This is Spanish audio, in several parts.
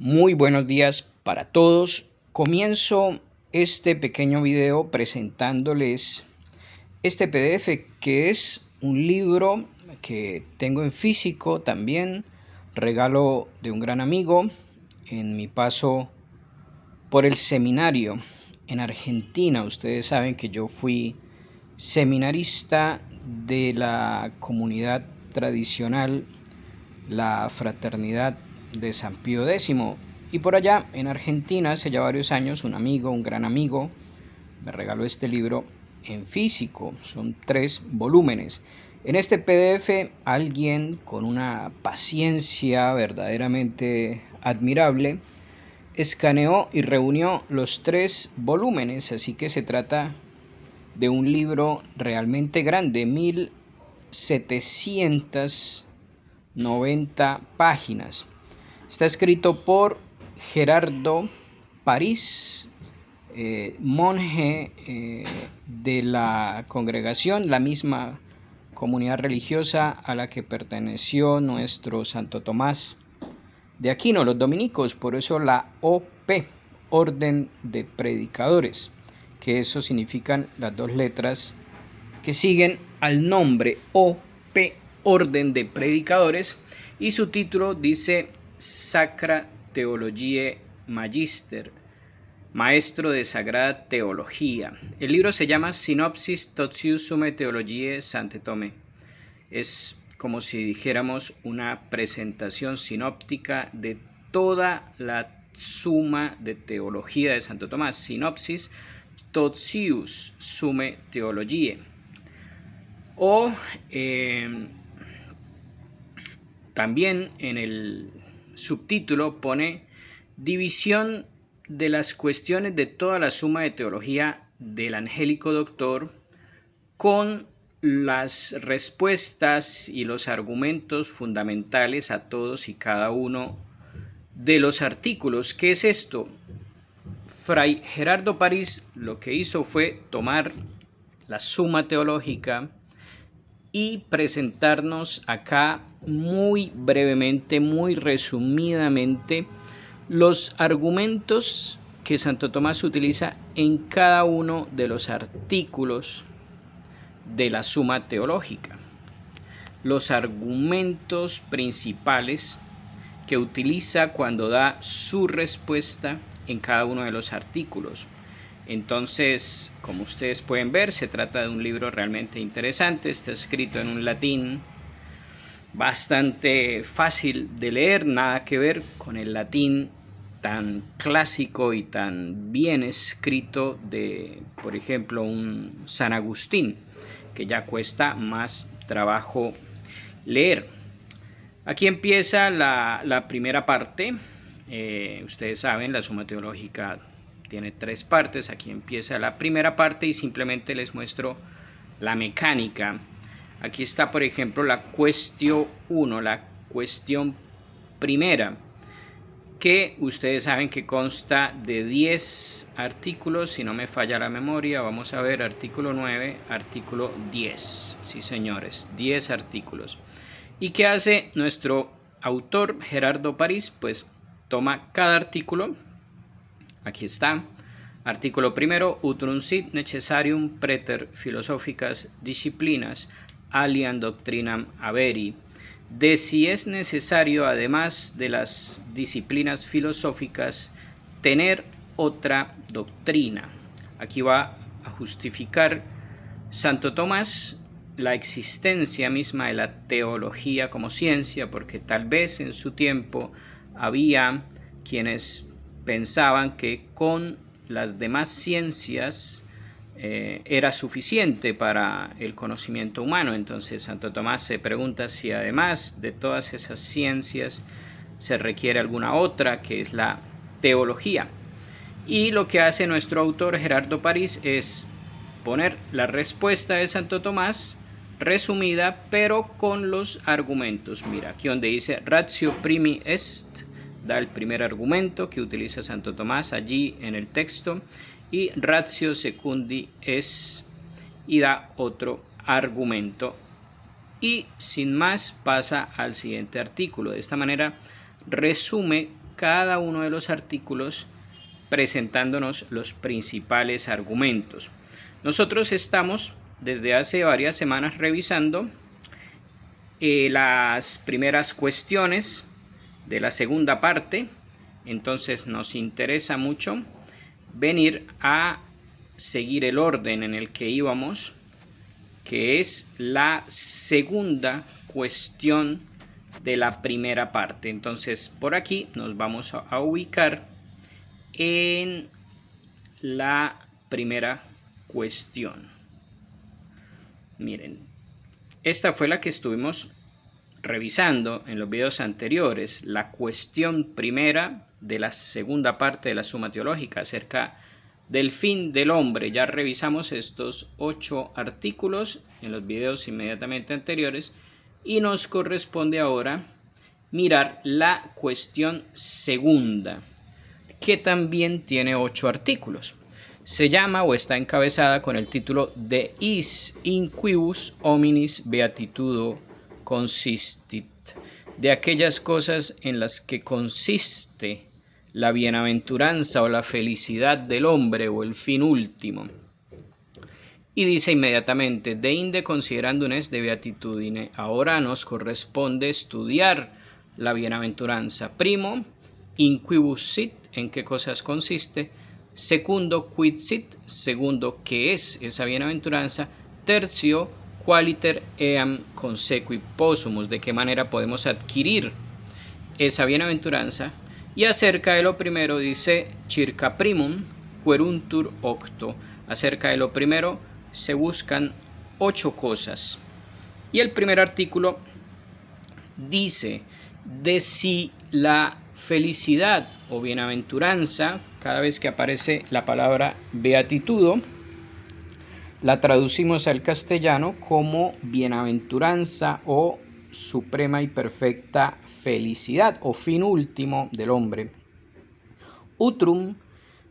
Muy buenos días para todos. Comienzo este pequeño video presentándoles este PDF que es un libro que tengo en físico también, regalo de un gran amigo en mi paso por el seminario en Argentina. Ustedes saben que yo fui seminarista de la comunidad tradicional, la Fraternidad de San Pío X. Y por allá, en Argentina, hace ya varios años, un gran amigo, me regaló este libro en físico. Son 3 volúmenes. En este PDF, alguien con una paciencia verdaderamente admirable escaneó y reunió los 3 volúmenes, así que se trata de un libro realmente grande, 1790 páginas. Está escrito por Gerardo París, monje de la congregación, la misma comunidad religiosa a la que perteneció nuestro Santo Tomás de Aquino, los dominicos, por eso la OP, Orden de Predicadores, que eso significan las 2 letras que siguen al nombre OP, Orden de Predicadores, y su título dice Sacra Theologiae Magister, Maestro de Sagrada Teología. El libro se llama Synopsis Totius Summae Theologiae Sancte Tome. Es como si dijéramos una presentación sinóptica de toda la suma de teología de Santo Tomás. Sinopsis Totius Summae Theologiae. O también en el subtítulo pone división de las cuestiones de toda la suma de teología del angélico doctor con las respuestas y los argumentos fundamentales a todos y cada uno de los artículos. ¿Qué es esto? Fray Gerardo París lo que hizo fue tomar la suma teológica y presentarnos acá muy brevemente, muy resumidamente, los argumentos que Santo Tomás utiliza en cada uno de los artículos de la suma teológica. Los argumentos principales que utiliza cuando da su respuesta en cada uno de los artículos. Entonces, como ustedes pueden ver, se trata de un libro realmente interesante. Está escrito en un latín bastante fácil de leer, nada que ver con el latín tan clásico y tan bien escrito de, por ejemplo, un San Agustín, que ya cuesta más trabajo leer. Aquí empieza la primera parte. Ustedes saben, la suma teológica tiene 3 partes. Aquí empieza la primera parte y simplemente les muestro la mecánica. Aquí está, por ejemplo, la cuestión 1, la cuestión primera, que ustedes saben que consta de 10 artículos, si no me falla la memoria. Vamos a ver, artículo 9, artículo 10. Sí, señores, 10 artículos. ¿Y qué hace nuestro autor, Gerardo París? Pues toma cada artículo. Aquí está. Artículo primero, utrum sit necessarium praeter philosophicas disciplinas aliam doctrinam haberi. De si es necesario, además de las disciplinas filosóficas, tener otra doctrina. Aquí va a justificar Santo Tomás la existencia misma de la teología como ciencia, porque tal vez en su tiempo había quienes pensaban que con las demás ciencias era suficiente para el conocimiento humano. Entonces Santo Tomás se pregunta si además de todas esas ciencias se requiere alguna otra, que es la teología. Y lo que hace nuestro autor Gerardo París es poner la respuesta de Santo Tomás resumida, pero con los argumentos. Mira, aquí donde dice ratio primi est, da el primer argumento que utiliza Santo Tomás allí en el texto, y ratio secundi est, y da otro argumento, y sin más pasa al siguiente artículo. De esta manera resume cada uno de los artículos presentándonos los principales argumentos. Nosotros estamos desde hace varias semanas revisando las primeras cuestiones de la segunda parte, entonces nos interesa mucho venir a seguir el orden en el que íbamos, que es la segunda cuestión de la primera parte. Entonces por aquí nos vamos a ubicar en la primera cuestión. Miren, esta fue la que estuvimos revisando en los videos anteriores, la cuestión primera de la segunda parte de la Suma Teológica acerca del fin del hombre. Ya revisamos estos 8 artículos en los videos inmediatamente anteriores y nos corresponde ahora mirar la cuestión segunda, que también tiene 8 artículos. Se llama o está encabezada con el título De is in quibus hominis beatitudo consistit, de aquellas cosas en las que consiste la bienaventuranza o la felicidad del hombre o el fin último. Y dice inmediatamente, de inde considerandum est de beatitudine. Ahora nos corresponde estudiar la bienaventuranza. Primo, in quibus sit, en qué cosas consiste. Segundo, quid sit, segundo, qué es esa bienaventuranza. Tercio, qualiter eam consequi possumus, de qué manera podemos adquirir esa bienaventuranza. Y acerca de lo primero dice, circa primum queruntur octo, acerca de lo primero se buscan 8 cosas. Y el primer artículo dice de si la felicidad o bienaventuranza, cada vez que aparece la palabra beatitudo, la traducimos al castellano como bienaventuranza o suprema y perfecta felicidad o fin último del hombre. Utrum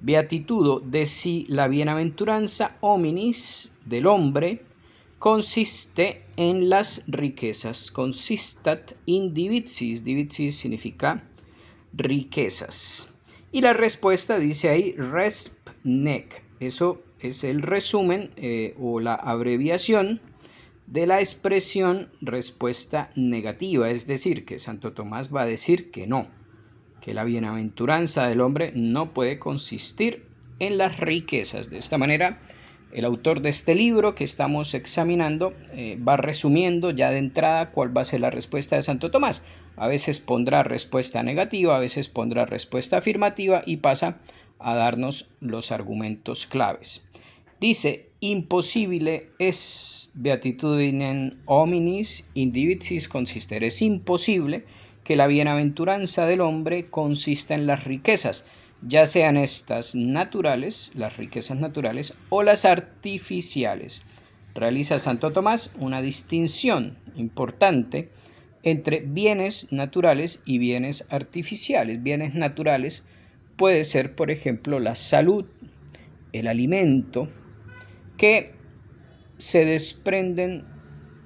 beatitudo, de si la bienaventuranza hominis del hombre consiste en las riquezas. Consistat in divitis. Divitis significa riquezas. Y la respuesta dice ahí resp nec. Eso es el resumen o la abreviación de la expresión respuesta negativa. Es decir, que Santo Tomás va a decir que no, que la bienaventuranza del hombre no puede consistir en las riquezas. De esta manera, el autor de este libro que estamos examinando va resumiendo ya de entrada cuál va a ser la respuesta de Santo Tomás. A veces pondrá respuesta negativa, a veces pondrá respuesta afirmativa y pasa a darnos los argumentos claves. Dice, imposible es beatitudinem hominis in divitis consistere. Es imposible que la bienaventuranza del hombre consista en las riquezas, ya sean estas naturales, las riquezas naturales, o las artificiales. Realiza Santo Tomás una distinción importante entre bienes naturales y bienes artificiales. Bienes naturales puede ser, por ejemplo, la salud, el alimento, que se desprenden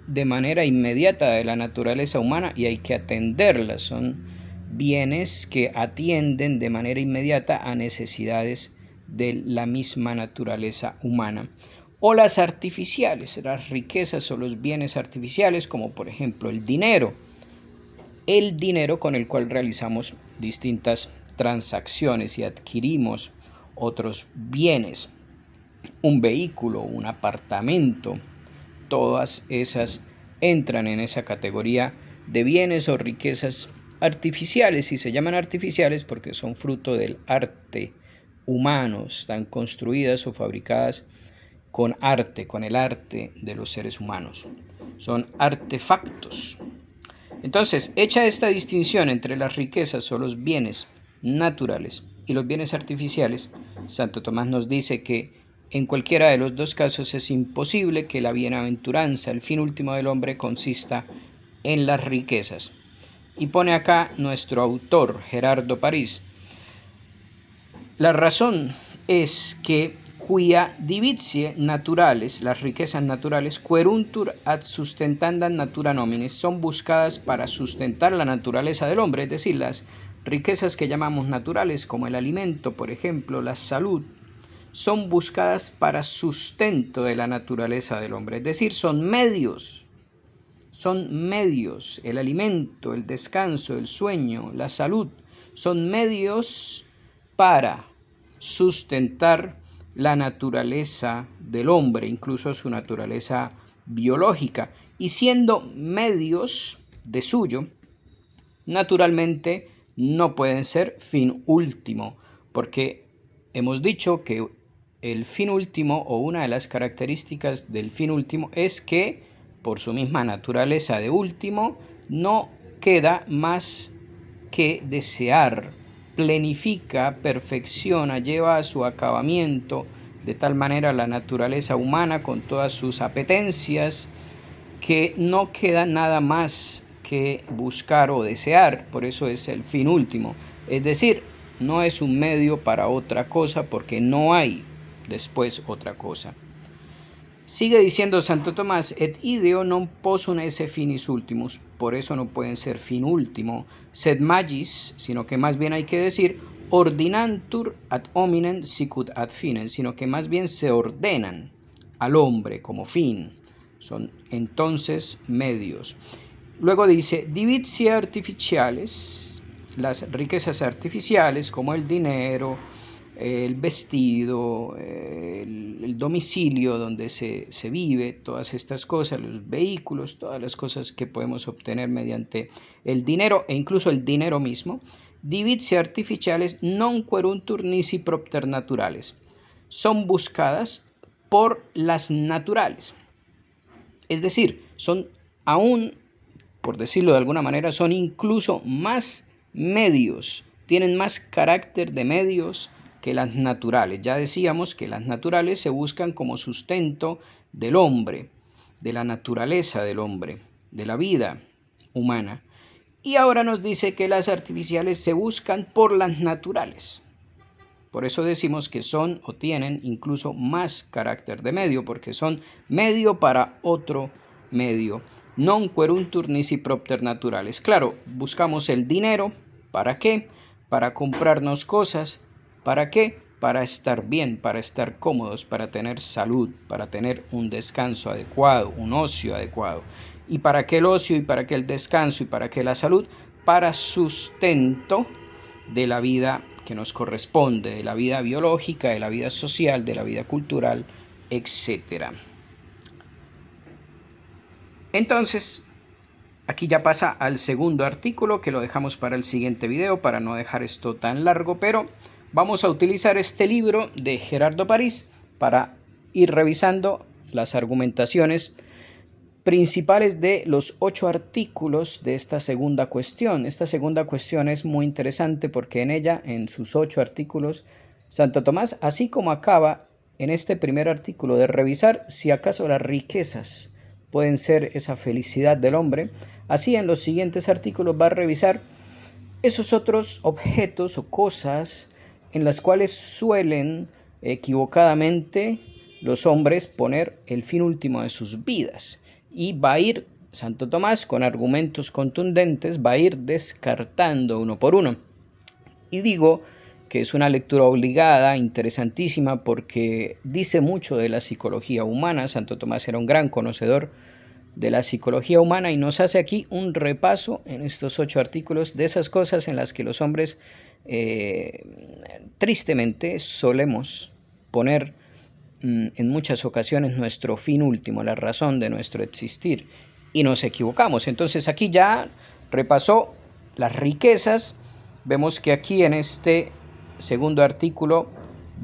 de manera inmediata de la naturaleza humana y hay que atenderlas. Son bienes que atienden de manera inmediata a necesidades de la misma naturaleza humana. O las artificiales, las riquezas o los bienes artificiales, como por ejemplo el dinero con el cual realizamos distintas transacciones y adquirimos otros bienes, un vehículo, un apartamento. Todas esas entran en esa categoría de bienes o riquezas artificiales, y se llaman artificiales porque son fruto del arte humano, están construidas o fabricadas con arte, con el arte de los seres humanos. Son artefactos. Entonces, hecha esta distinción entre las riquezas o los bienes naturales y los bienes artificiales, Santo Tomás nos dice que en cualquiera de los dos casos es imposible que la bienaventuranza, el fin último del hombre, consista en las riquezas. Y pone acá nuestro autor, Gerardo París. La razón es que quia divitiae naturales, las riquezas naturales, queruntur ad sustentandam natura nominis, son buscadas para sustentar la naturaleza del hombre, es decir, las riquezas que llamamos naturales, como el alimento, por ejemplo, la salud, son buscadas para sustento de la naturaleza del hombre. Es decir, son medios, el alimento, el descanso, el sueño, la salud, son medios para sustentar la naturaleza del hombre, incluso su naturaleza biológica, y siendo medios de suyo, naturalmente no pueden ser fin último, porque hemos dicho que el fin último, o una de las características del fin último, es que por su misma naturaleza de último no queda más que desear, plenifica, perfecciona, lleva a su acabamiento de tal manera la naturaleza humana con todas sus apetencias, que no queda nada más que buscar o desear. Por eso es el fin último, es decir, no es un medio para otra cosa, porque no hay después otra cosa. Sigue diciendo Santo Tomás: et ideo non possunt esse finis ultimus, por eso no pueden ser fin último, sed magis, sino que más bien hay que decir ordinantur ad hominem sicut ad finem, sino que más bien se ordenan al hombre como fin, son entonces medios. Luego dice: divitiae artificiales, las riquezas artificiales como el dinero, el vestido, el domicilio donde se vive, todas estas cosas, los vehículos, todas las cosas que podemos obtener mediante el dinero e incluso el dinero mismo, divitiae artificiales non queruntur nisi propter naturales, son buscadas por las naturales, es decir, son aún, por decirlo de alguna manera, son incluso más medios, tienen más carácter de medios que las naturales. Ya decíamos que las naturales se buscan como sustento del hombre, de la naturaleza del hombre, de la vida humana. Y ahora nos dice que las artificiales se buscan por las naturales. Por eso decimos que son o tienen incluso más carácter de medio, porque son medio para otro medio. Non queruntur nisi propter naturales. Claro, buscamos el dinero. ¿Para qué? Para comprarnos cosas. ¿Para qué? Para estar bien, para estar cómodos, para tener salud, para tener un descanso adecuado, un ocio adecuado. ¿Y para qué el ocio y para qué el descanso y para qué la salud? Para sustento de la vida que nos corresponde, de la vida biológica, de la vida social, de la vida cultural, etc. Entonces, aquí ya pasa al segundo artículo, que lo dejamos para el siguiente video para no dejar esto tan largo, pero vamos a utilizar este libro de Gerardo París para ir revisando las argumentaciones principales de los 8 artículos de esta segunda cuestión. Esta segunda cuestión es muy interesante porque en ella, en sus 8 artículos, Santo Tomás, así como acaba en este primer artículo de revisar si acaso las riquezas pueden ser esa felicidad del hombre, así en los siguientes artículos va a revisar esos otros objetos o cosas en las cuales suelen equivocadamente los hombres poner el fin último de sus vidas. Y va a ir Santo Tomás con argumentos contundentes, va a ir descartando uno por uno. Y digo que es una lectura obligada, interesantísima, porque dice mucho de la psicología humana. Santo Tomás era un gran conocedor de la psicología humana y nos hace aquí un repaso en estos 8 artículos de esas cosas en las que los hombres tristemente solemos poner en muchas ocasiones nuestro fin último, la razón de nuestro existir, y nos equivocamos. Entonces aquí ya repasó las riquezas. Vemos que aquí en este segundo artículo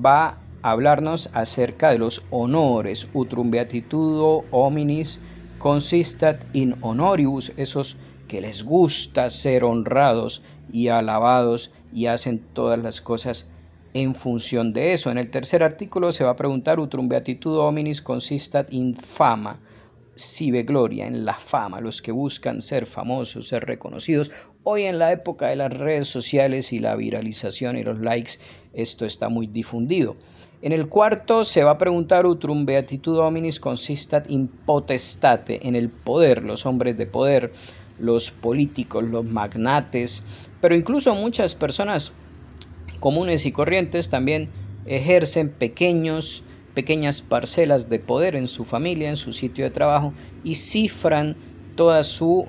va a hablarnos acerca de los honores. Utrum beatitudo hominis consistat in honoribus, esos que les gusta ser honrados y alabados y hacen todas las cosas en función de eso. En el tercer artículo se va a preguntar: Utrum beatitudo hominis consistat in fama, sive gloria, en la fama, los que buscan ser famosos, ser reconocidos. Hoy en la época de las redes sociales y la viralización y los likes, esto está muy difundido. En el cuarto se va a preguntar: Utrum beatitudo hominis consistat in potestate, en el poder, los hombres de poder, los políticos, los magnates, pero incluso muchas personas comunes y corrientes también ejercen pequeñas parcelas de poder en su familia, en su sitio de trabajo, y cifran toda su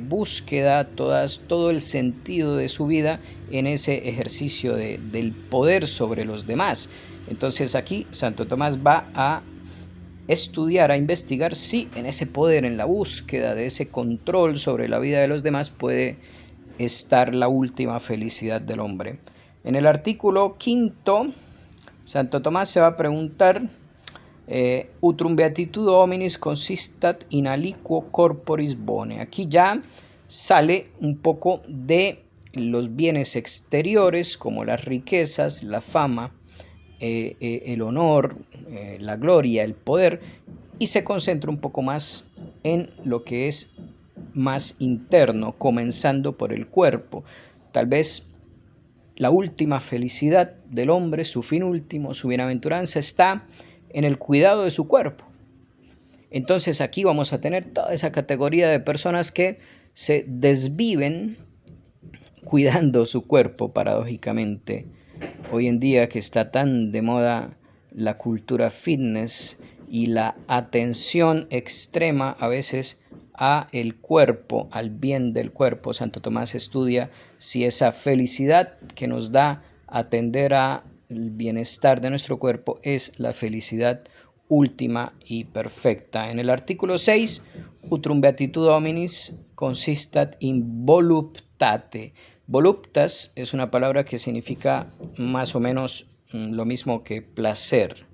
búsqueda, todo el sentido de su vida en ese ejercicio del poder sobre los demás. Entonces aquí Santo Tomás va a estudiar, a investigar si en ese poder, en la búsqueda de ese control sobre la vida de los demás, puede estar la última felicidad del hombre. En el artículo 5, Santo Tomás se va a preguntar: utrum beatitudo hominis consistat in aliquo corporis bone. Aquí ya sale un poco de los bienes exteriores, como las riquezas, la fama, el honor, la gloria, el poder, y se concentra un poco más en lo que es más interno, comenzando por el cuerpo. Tal vez la última felicidad del hombre, su fin último, su bienaventuranza, está en el cuidado de su cuerpo. Entonces aquí vamos a tener toda esa categoría de personas que se desviven cuidando su cuerpo, paradójicamente. Hoy en día que está tan de moda la cultura fitness y la atención extrema a veces a el cuerpo, al bien del cuerpo, Santo Tomás estudia si esa felicidad que nos da atender al bienestar de nuestro cuerpo es la felicidad última y perfecta. En el artículo 6, utrum beatitudo hominis consistat in voluptate. Voluptas es una palabra que significa más o menos lo mismo que placer,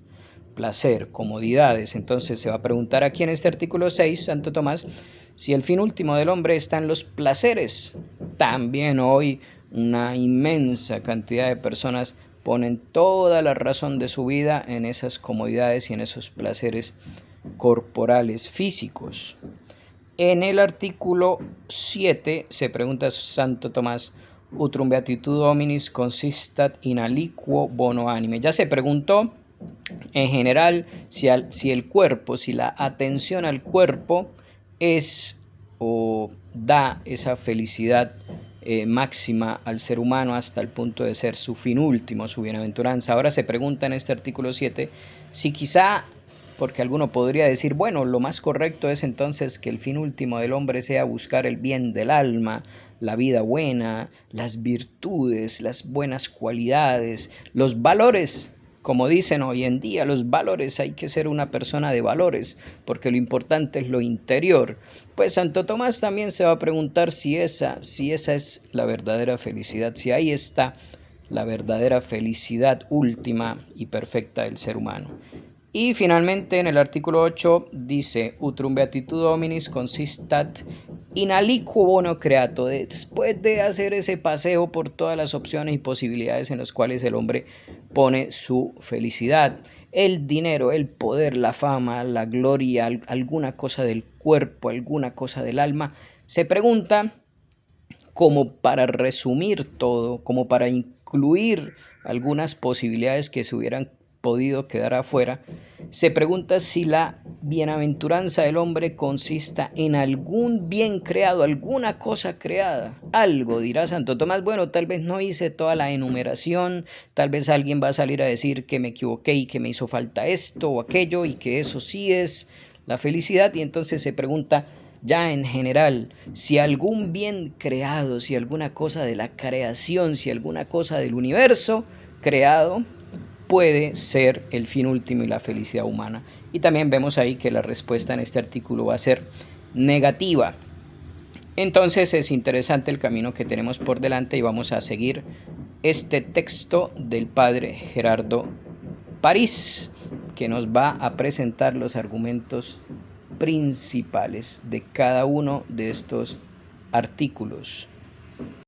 comodidades. Entonces se va a preguntar aquí en este artículo 6, Santo Tomás, si el fin último del hombre está en los placeres. También hoy una inmensa cantidad de personas ponen toda la razón de su vida en esas comodidades y en esos placeres corporales, físicos. En el artículo 7 se pregunta Santo Tomás: utrum beatitudo hominis consistat in aliquo bono anime. Ya se preguntó en general si el cuerpo, si la atención al cuerpo es o da esa felicidad máxima al ser humano hasta el punto de ser su fin último, su bienaventuranza. Ahora se pregunta en este artículo 7 si quizá, porque alguno podría decir, bueno, lo más correcto es entonces que el fin último del hombre sea buscar el bien del alma, la vida buena, las virtudes, las buenas cualidades, los valores. Como dicen hoy en día, los valores, hay que ser una persona de valores, porque lo importante es lo interior. Pues Santo Tomás también se va a preguntar si esa es la verdadera felicidad, si ahí está la verdadera felicidad última y perfecta del ser humano. Y finalmente en el artículo 8 dice: utrum beatitudo hominis consistat in aliquo bono creato. Después de hacer ese paseo por todas las opciones y posibilidades en las cuales el hombre pone su felicidad, el dinero, el poder, la fama, la gloria, alguna cosa del cuerpo, alguna cosa del alma, se pregunta, como para resumir todo, como para incluir algunas posibilidades que se hubieran podido quedar afuera, se pregunta si la bienaventuranza del hombre consista en algún bien creado, alguna cosa creada. Algo, dirá Santo Tomás, bueno, tal vez no hice toda la enumeración, tal vez alguien va a salir a decir que me equivoqué y que me hizo falta esto o aquello y que eso sí es la felicidad, y entonces se pregunta ya en general, si algún bien creado, si alguna cosa de la creación, si alguna cosa del universo creado puede ser el fin último y la felicidad humana. Y también vemos ahí que la respuesta en este artículo va a ser negativa. Entonces es interesante el camino que tenemos por delante y vamos a seguir este texto del padre Gerardo París, que nos va a presentar los argumentos principales de cada uno de estos artículos.